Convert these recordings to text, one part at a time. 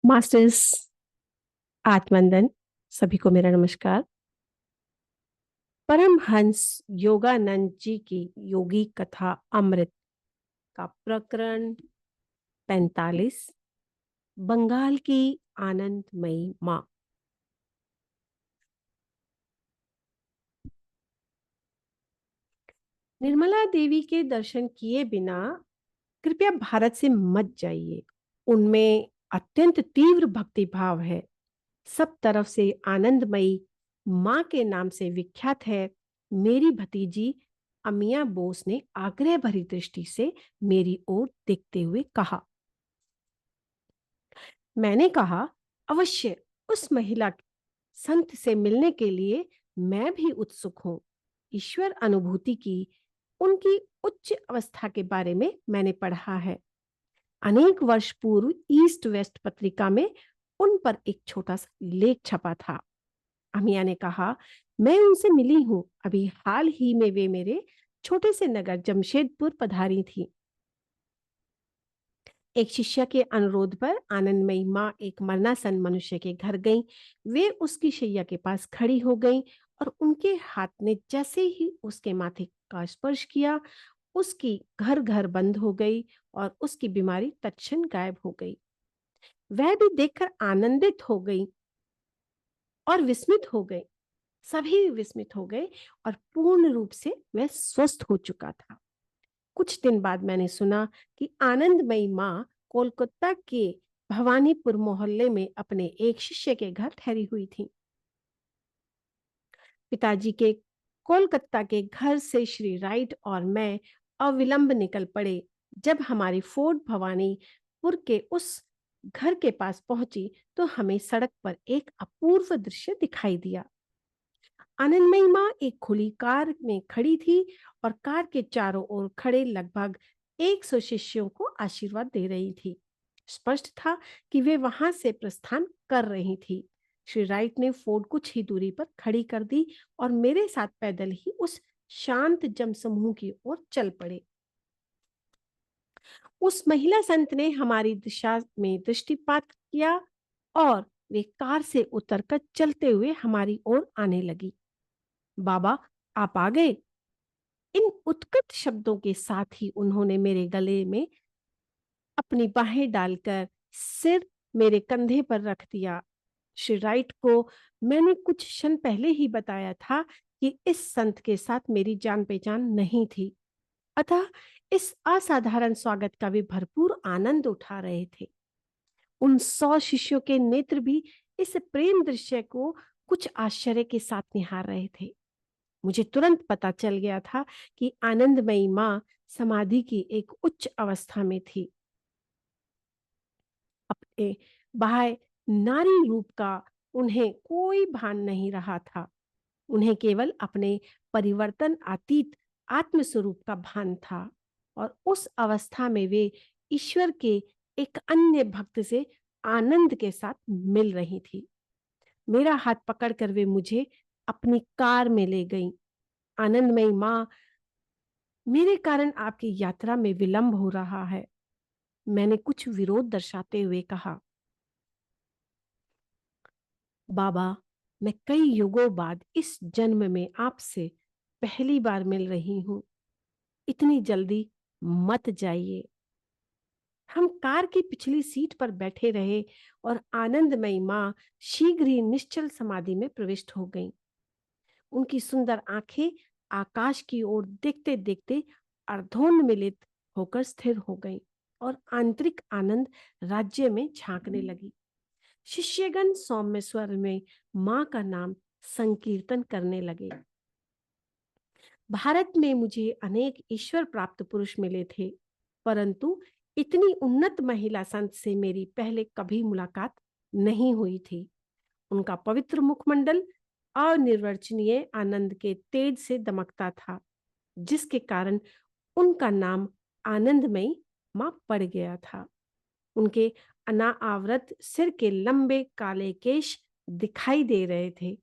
Masters आत्मवंदन, सभी को मेरा नमस्कार। परमहंस योगानंद जी की योगी कथा अमृत का प्रकरण 45, बंगाल की आनंदमयी माँ। निर्मला देवी के दर्शन किए बिना कृपया भारत से मत जाइए। उनमें अत्यंत तीव्र भक्ति भाव है। सब तरफ से आनंदमयी माँ के नाम से विख्यात है। मेरी भतीजी अमिया बोस ने आग्रह भरी दृष्टि से मेरी ओर देखते हुए कहा। मैंने कहा, अवश्य, उस महिला संत से मिलने के लिए मैं भी उत्सुक हूं। ईश्वर अनुभूति की उनकी उच्च अवस्था के बारे में मैंने पढ़ा है। अनेक वर्ष पूर्व ईस्ट वेस्ट पत्रिका में उन पर एक छोटा सा लेख छपा था। अमिया ने कहा, मैं उनसे मिली हूं। अभी हाल ही में वे मेरे छोटे से नगर जमशेदपुर पधारी थी। एक शिष्य के अनुरोध पर आनंदमयी माँ एक मरनासन मनुष्य के घर गईं। वे उसकी शैया के पास खड़ी हो गईं और उनके हाथ ने जैसे ही उसके माथे का स्पर्श किया, उसकी घर घर बंद हो गई और उसकी बीमारी तत्क्षण गायब हो गई। वह भी देखकर आनंदित हो गई और विस्मित हो गई। सभी विस्मित हो गए और पूर्ण रूप से वह स्वस्थ हो चुका था। कुछ दिन बाद मैंने सुना कि आनंदमयी माँ कोलकाता के भवानीपुर मोहल्ले में अपने एक शिष्य के घर ठहरी हुई थी। पिताजी के कोलकाता के घर से श्री राइट और मैं अविलंब निकल पड़े। जब हमारी फोर्ड भवानीपुर के उस घर के पास पहुंची तो हमें सड़क पर एक अपूर्व दृश्य दिखाई दिया। आनंदमयी माँ एक खुली कार में खड़ी थी और कार के चारों ओर खड़े लगभग 100 शिष्यों को आशीर्वाद दे रही थी। स्पष्ट था कि वे वहां से प्रस्थान कर रही थी। श्री राइट ने फोर्ड कुछ ही दूरी पर खड़ी कर दी और मेरे साथ पैदल ही उस शांत जनसमूह की ओर चल पड़े। उस महिला संत ने हमारी दिशा में दृष्टिपात किया और वे कार से उतरकर चलते हुए हमारी ओर आने लगी। बाबा, आप आ गए। इन उत्कट शब्दों के साथ ही उन्होंने मेरे गले में अपनी बाहें डालकर सिर मेरे कंधे पर रख दिया। श्री राइट को मैंने कुछ क्षण पहले ही बताया था कि इस संत के साथ मेरी जान पहचान नहीं थी, अतः इस असाधारण स्वागत का वे भरपूर आनंद उठा रहे थे। उन 100 शिष्यों के नेत्र भी इस प्रेम दृश्य को कुछ आश्चर्य के साथ निहार रहे थे। मुझे तुरंत पता चल गया था कि आनंदमयी माँ समाधि की एक उच्च अवस्था में थी। अपने बाह्य नारी रूप का उन्हें कोई भान नहीं रहा था। उन्हें केवल अपने परिवर्तन अतीत आत्म स्वरूप का भान था और उस अवस्था में वे ईश्वर के एक अन्य भक्त से आनंद के साथ मिल रही थी। मेरा हाथ पकड़कर वे मुझे अपनी कार में ले गईं। आनंदमयी माँ, मेरे कारण आपकी यात्रा में विलंब हो रहा है। मैंने कुछ विरोध दर्शाते हुए कहा। बाबा, मैं कई युगों बाद इस जन्म में आपसे पहली बार मिल रही हूं। इतनी जल्दी मत जाइए। हम कार की पिछली सीट पर बैठे रहे और आनंदमयी माँ शीघ्र ही निश्चल समाधि में प्रविष्ट हो गईं। उनकी सुंदर आंखें आकाश की ओर देखते देखते अर्धोन्मिलित होकर स्थिर हो गईं और आंतरिक आनंद राज्य में झांकने लगी। शिष्यगण सौम्य स्वर में मां का नाम संकीर्तन करने लगे। भारत में मुझे अनेक ईश्वर प्राप्त पुरुष मिले थे, परंतु इतनी उन्नत महिला संत से मेरी पहले कभी मुलाकात नहीं हुई थी। उनका पवित्र मुखमंडल अनिर्वचनीय आनंद के तेज से दमकता था, जिसके कारण उनका नाम आनंदमयी मां पड़ गया था। उनके अनावृत सिर के लंबे काले केश दिखाई दे रहे थे।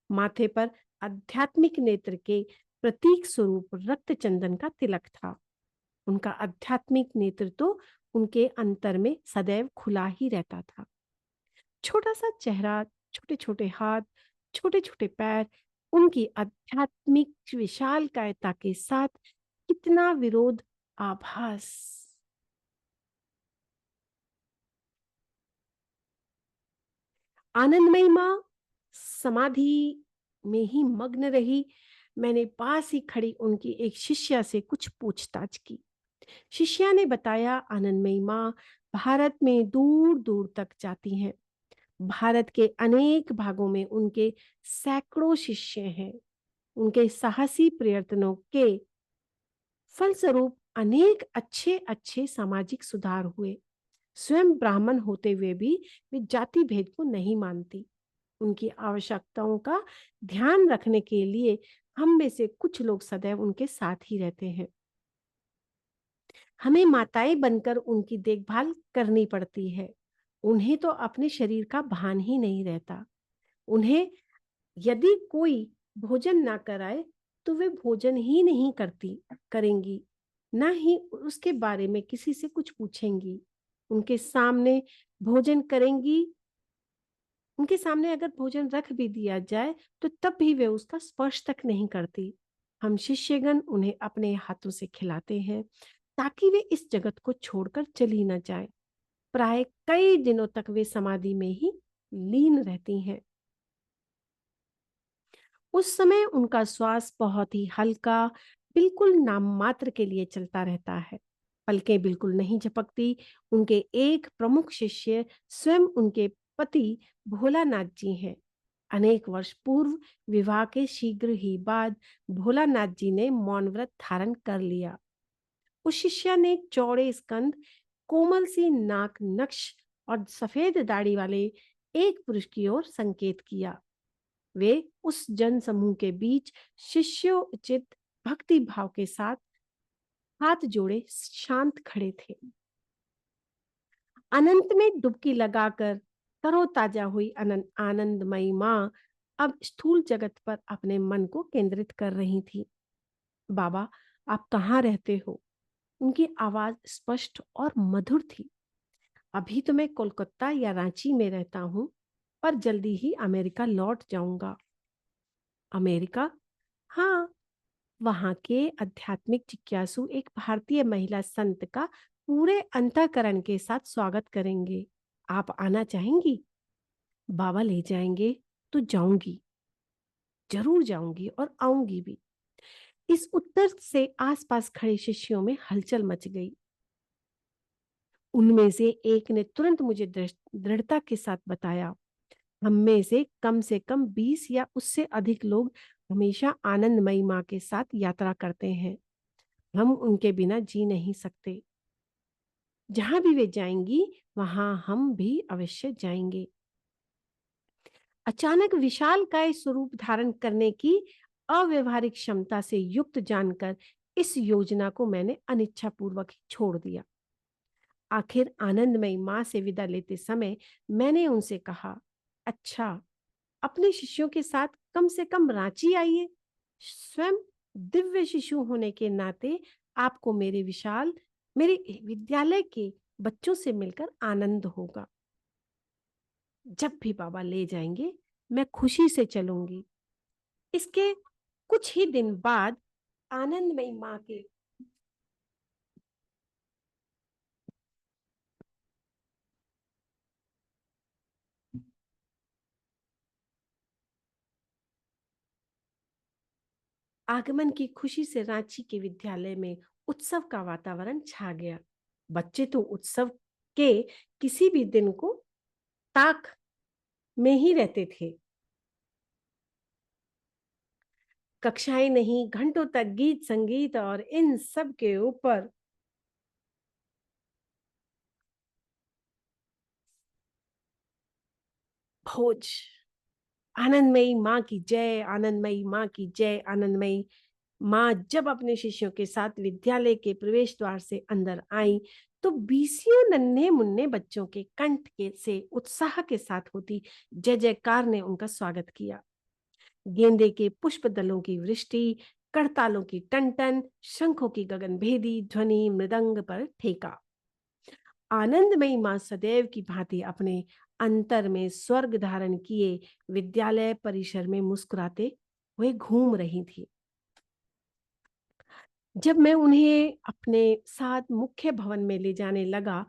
माथे पर आध्यात्मिक नेत्र के प्रतीक स्वरूप रक्त चंदन का तिलक था। उनका आध्यात्मिक नेत्र तो उनके अंतर में सदैव खुला ही रहता था। छोटा सा चेहरा, छोटे छोटे हाथ, छोटे छोटे पैर, उनकी आध्यात्मिक विशालकायता के साथ कितना विरोध आभास। आनंदमयी माँ समाधि में ही मग्न रही। मैंने पास ही खड़ी उनकी एक शिष्या से कुछ पूछताछ की। शिष्या ने बताया, आनंदमयी माँ भारत में दूर दूर तक जाती हैं। भारत के अनेक भागों में उनके सैकड़ों शिष्य हैं। उनके साहसी प्रयत्नों के फलस्वरूप अनेक अच्छे अच्छे सामाजिक सुधार हुए। स्वयं ब्राह्मण होते हुए भी वे जाति भेद को नहीं मानती। उनकी आवश्यकताओं का ध्यान रखने के लिए हम में से कुछ लोग सदैव उनके साथ ही रहते हैं। हमें माताएं बनकर उनकी देखभाल करनी पड़ती है। उन्हें तो अपने शरीर का भान ही नहीं रहता। उन्हें यदि कोई भोजन ना कराए तो वे भोजन ही नहीं करती करेंगी, ना ही उसके बारे में किसी से कुछ पूछेंगी। उनके सामने भोजन करेंगी। उनके सामने अगर भोजन रख भी दिया जाए तो तब भी वे उसका स्पर्श तक नहीं करती। हम शिष्यगण उन्हें अपने हाथों से खिलाते हैं ताकि वे इस जगत को छोड़कर चली न जाए। प्राय कई दिनों तक वे समाधि में ही लीन रहती हैं। उस समय उनका श्वास बहुत ही हल्का, बिल्कुल नाम मात्र के लिए चलता रहता है। पलकें बिल्कुल नहीं झपकती। उनके एक प्रमुख शिष्य स्वयं उनके पति भोलानाथ जी हैं। अनेक वर्ष पूर्व विवाह के शीघ्र ही बाद भोलानाथ जी ने मौन व्रत धारण कर लिया। उस शिष्या ने चौड़े स्कंद, कोमल सी नाक नक्श और सफेद दाढ़ी वाले एक पुरुष की ओर संकेत किया। वे उस जन समूह के बीच शिष्योचित भक्ति भाव के साथ हाथ जोड़े शांत खड़े थे। अनंत में डुबकी लगाकर तरोताजा हुई आनंदमयी माँ अब स्थूल जगत पर अपने मन को केंद्रित कर रही थी। बाबा, आप कहाँ रहते हो? उनकी आवाज स्पष्ट और मधुर थी। अभी तो मैं कोलकाता या रांची में रहता हूँ, पर जल्दी ही अमेरिका लौट जाऊंगा। अमेरिका? हाँ, वहां के आध्यात्मिक जिज्ञासु एक भारतीय महिला संत का पूरे अंतःकरण के साथ स्वागत करेंगे। आप आना चाहेंगी? बाबा ले जाएंगे तो जाऊंगी, जरूर जाऊंगी और आऊंगी भी। इस उत्तर से आसपास खड़े शिष्यों में हलचल मच गई। उनमें से एक ने तुरंत मुझे दृढ़ता के साथ बताया, हम में से कम 20 या उससे अधिक लोग हमेशा आनंदमयी माँ के साथ यात्रा करते हैं। हम उनके बिना जी नहीं सकते। जहां भी वे जाएंगी वहां हम भी अवश्य जाएंगे। अचानक विशालकाय स्वरूप धारण करने की अव्यवहारिक क्षमता से युक्त जानकर इस योजना को मैंने अनिच्छापूर्वक ही छोड़ दिया। आखिर आनंदमयी माँ से विदा लेते समय मैंने उनसे कहा, अच्छा, अपने शिष्यों के साथ कम से कम रांची आइए। स्वयं दिव्य शिशु होने के नाते आपको मेरे विद्यालय के बच्चों से मिलकर आनंद होगा। जब भी बाबा ले जाएंगे मैं खुशी से चलूंगी। इसके कुछ ही दिन बाद आनंदमयी माँ के आगमन की खुशी से रांची के विद्यालय में उत्सव का वातावरण छा गया। बच्चे तो उत्सव के किसी भी दिन को ताक में ही रहते थे। कक्षाएं नहीं, घंटों तक गीत संगीत और इन सब के ऊपर भोज। आनंदमयी माँ की जय, आनंदमयी माँ की जय। आनंदमयी माँ जब अपने शिष्यों के साथ विद्यालय के प्रवेश द्वार से अंदर आई तो बीसियों नन्हे मुन्ने बच्चों के कंठ के से उत्साह के साथ होती जय जयकार ने उनका स्वागत किया। गेंदे के पुष्प दलों की वृष्टि, करतालों की टनटन, शंखों की गगनभेदी ध्वनि मृदंग पर ठेका। आनंदमयी माँ सदैव की भांति अपने अंतर में स्वर्ग धारण किए विद्यालय परिसर में मुस्कुराते हुए घूम रही थी। जब मैं उन्हें अपने साथ मुख्य भवन में ले जाने लगा,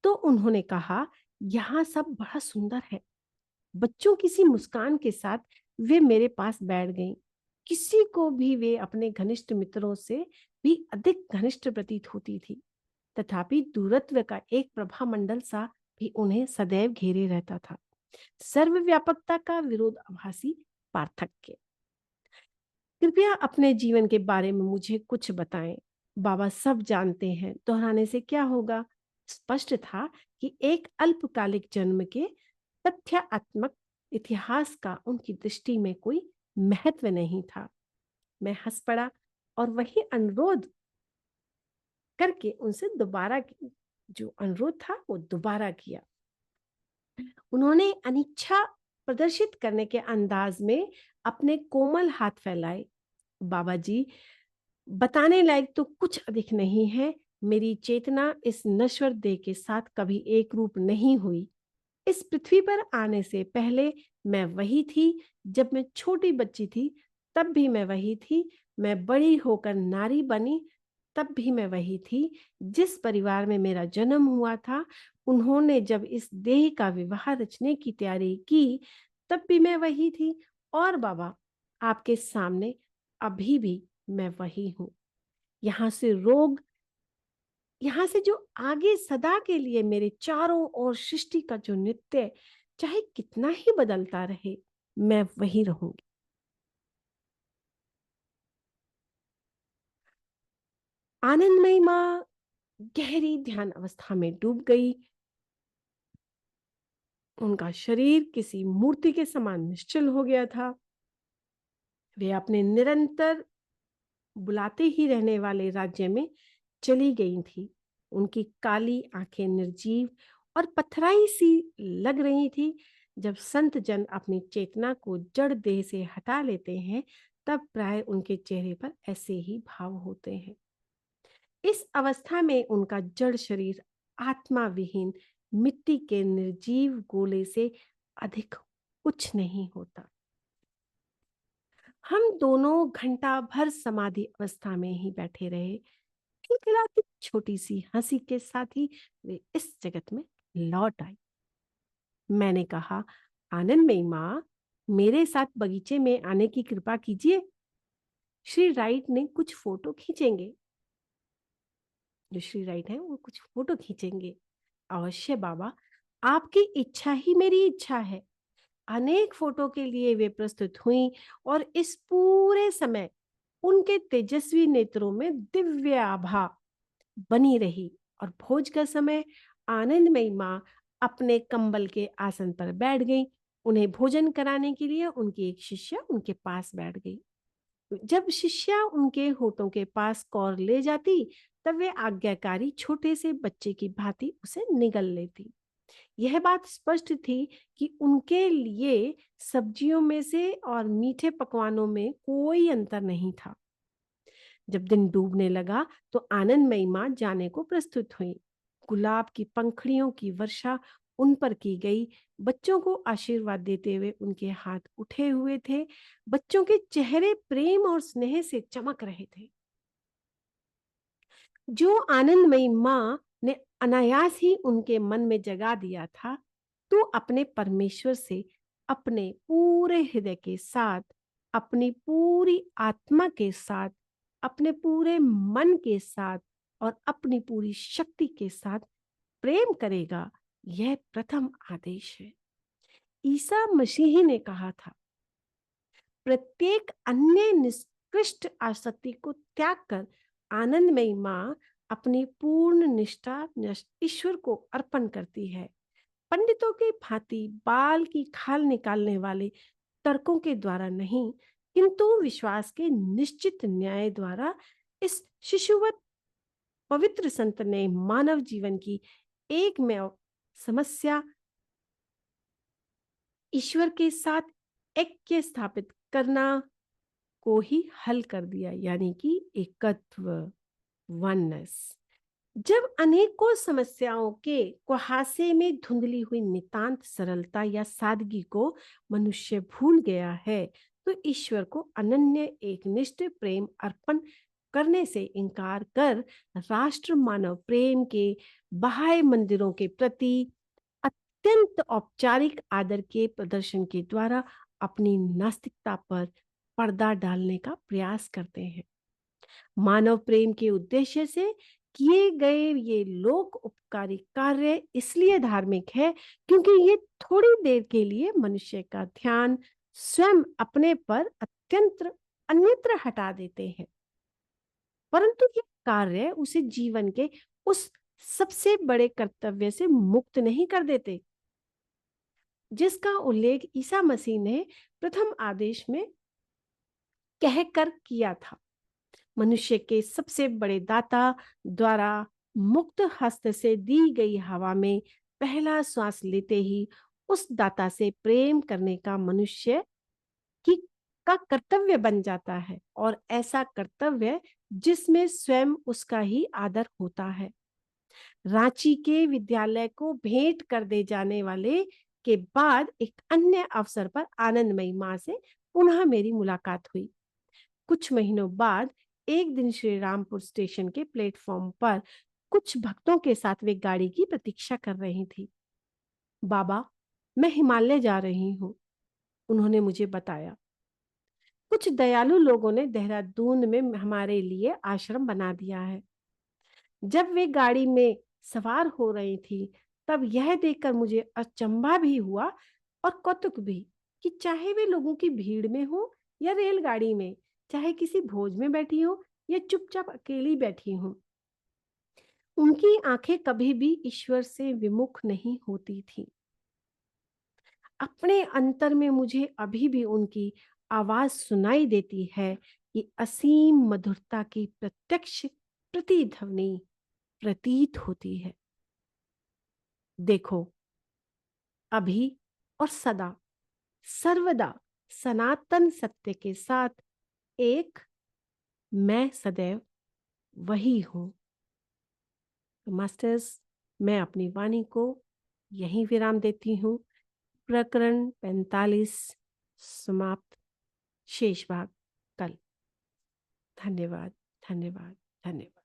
तो उन्होंने कहा, यहाँ सब बड़ा सुंदर है। बच्चों की सी मुस्कान के साथ वे मेरे पास बैठ गईं। किसी को भी वे अपने घनिष्ठ मित्रों से भी अधिक घनिष्ठ प्रतीत होती थी। तथापि दूरत्व का एक प्रभामंडल सा भी उन्हें सदैव घेरे रहता था, सर्वव्यापकता का विरोधाभासी पार्थक्य। कृपया अपने जीवन के बारे में मुझे कुछ बताएं। बाबा सब जानते हैं, दोहराने से क्या होगा। स्पष्ट था कि एक अल्पकालिक जन्म के तथ्यात्मक इतिहास का उनकी दृष्टि में कोई महत्व नहीं था। मैं हंस पड़ा और वही अनुरोध करके उनसे दोबारा जो अनुरोध था वो दोबारा किया। उन्होंने अनिच्छा प्रदर्शित करने के अंदाज में अपने कोमल हाथ फैलाए। बाबा जी, बताने लायक तो कुछ अधिक नहीं है। मेरी चेतना इस नश्वर देह के साथ कभी एक रूप नहीं हुई। इस पृथ्वी पर आने से पहले मैं वही थी। जब मैं छोटी बच्ची थी तब भी मैं वही थी। मैं बड़ी होकर नारी बनी तब भी मैं वही थी। जिस परिवार में मेरा जन्म हुआ था, उन्होंने जब इस देह का विवाह रचने की तैयारी की, तब भी मैं वही थी। और बाबा, आपके सामने अभी भी मैं वही हूँ। यहाँ से रोग, यहाँ से जो आगे सदा के लिए मेरे चारों ओर सृष्टि का जो नृत्य चाहे कितना ही बदलता रहे, मैं वही रहूंगी। आनंदमयी माँ गहरी ध्यान अवस्था में डूब गई। उनका शरीर किसी मूर्ति के समान निश्चल हो गया था। वे अपने निरंतर बुलाते ही रहने वाले राज्य में चली गई थी। उनकी काली आंखें निर्जीव और पथराई सी लग रही थी। जब संत जन अपनी चेतना को जड़ देह से हटा लेते हैं, तब प्राय उनके चेहरे पर ऐसे ही भाव होते हैं। इस अवस्था में उनका जड़ शरीर आत्मा विहीन मिट्टी के निर्जीव गोले से अधिक कुछ नहीं होता। हम दोनों घंटा भर समाधि अवस्था में ही बैठे रहे। खिलखिलाती छोटी सी हंसी के साथ ही वे इस जगत में लौट आई। मैंने कहा, आनंदमयी माँ, मेरे साथ बगीचे में आने की कृपा कीजिए। श्री राइट ने कुछ फोटो खींचेंगे। जो श्री राइट है वो कुछ फोटो खींचेंगे। अवश्य बाबा, आपकी इच्छा ही मेरी इच्छा है। अनेक फोटो के लिए वे प्रस्तुत हुई और इस पूरे समय उनके तेजस्वी नेत्रों में दिव्य आभा बनी रही। और भोज का समय आनंदमयी माँ अपने कंबल के आसन पर बैठ गई। उन्हें भोजन कराने के लिए उनकी एक शिष्या उनके पास बैठ गई। जब शिष्या उनके होठों के पास कौर ले जाती, तब वे आज्ञाकारी छोटे से बच्चे की भांति उसे निगल लेती। यह बात स्पष्ट थी कि उनके लिए सब्जियों में से और मीठे पकवानों में कोई अंतर नहीं था। जब दिन डूबने लगा, तो आनंदमयी माँ जाने को प्रस्तुत हुई। गुलाब की पंखड़ियों की वर्षा उन पर की गई। बच्चों को आशीर्वाद देते हुए उनके हाथ उठे हुए थे। बच्चों के चेहरे प्रेम और स्नेह से चमक रहे थे। जो आनंदमयी माँ ने अनायास ही उनके मन में जगा दिया था, तो अपने परमेश्वर से अपने पूरे हृदय के साथ, अपनी पूरी आत्मा के साथ, अपने पूरे मन के साथ और अपनी पूरी शक्ति के साथ प्रेम करेगा, यह प्रथम आदेश है। ईसा मसीह ने कहा था, प्रत्येक अन्य निष्कृष्ट आसक्ति को त्याग कर आनंदमयी माँ अपनी पूर्ण निष्ठा ईश्वर को अर्पण करती है। पंडितों के भांति बाल की खाल निकालने वाले तर्कों के द्वारा नहीं, किंतु विश्वास के निश्चित न्याय द्वारा इस शिशुवत पवित्र संत ने मानव जीवन की एकमेव समस्या, ईश्वर के साथ ऐक्य स्थापित करना, को ही हल कर दिया, यानी कि एकत्व, वननेस। जब अनेकों समस्याओं के कुहासे में धुंधली हुई नितांत सरलता या सादगी को मनुष्य भूल गया है, तो ईश्वर को अनन्य एकनिष्ठ प्रेम अर्पण करने से इनकार कर राष्ट्र मानव प्रेम के बाह्य मंदिरों के प्रति अत्यंत औपचारिक आदर के प्रदर्शन के द्वारा अपनी नास्तिकता पर पर्दा डालने का प्रयास करते हैं। मानव प्रेम के उद्देश्य से किए गए ये लोक उपकारी कार्य इसलिए धार्मिक है क्योंकि ये थोड़ी देर के लिए मनुष्य का ध्यान स्वयं अपने पर अत्यंत अन्यत्र हटा देते हैं, परंतु ये कार्य उसे जीवन के उस सबसे बड़े कर्तव्य से मुक्त नहीं कर देते जिसका उल्लेख ईसा मसीह ने प्रथम आदेश में कहकर किया था। मनुष्य के सबसे बड़े दाता द्वारा मुक्त हस्त से दी गई हवा में पहला श्वास लेते ही उस दाता से प्रेम करने का मनुष्य की का कर्तव्य बन जाता है, और ऐसा कर्तव्य जिसमें स्वयं उसका ही आदर होता है। रांची के विद्यालय को भेंट कर दे जाने वाले के बाद एक अन्य अवसर पर आनंदमयी माँ से पुनः मेरी मुलाकात हुई। कुछ महीनों बाद एक दिन श्री रामपुर स्टेशन के प्लेटफॉर्म पर कुछ भक्तों के साथ वे गाड़ी की प्रतीक्षा कर रही थी। बाबा, मैं हिमालय जा रही हूँ, उन्होंने मुझे बताया। कुछ दयालु लोगों ने देहरादून में हमारे लिए आश्रम बना दिया है। जब वे गाड़ी में सवार हो रही थी, तब यह देखकर मुझे अचंभा भी हुआ और कौतुक भी कि चाहे वे लोगों की भीड़ में हो या रेलगाड़ी में, चाहे किसी भोज में बैठी हो या चुपचाप अकेली बैठी हूं, उनकी आंखें कभी भी ईश्वर से विमुख नहीं होती थी। अपने अंतर में मुझे अभी भी उनकी आवाज सुनाई देती है कि असीम मधुरता की प्रत्यक्ष प्रतिध्वनि प्रतीत होती है। देखो, अभी और सदा, सर्वदा सनातन सत्य के साथ एक मैं सदैव वही हूं। तो मास्टर्स, मैं अपनी वाणी को यहीं विराम देती हूँ। प्रकरण 45 समाप्त। शेष भाग कल। धन्यवाद, धन्यवाद, धन्यवाद।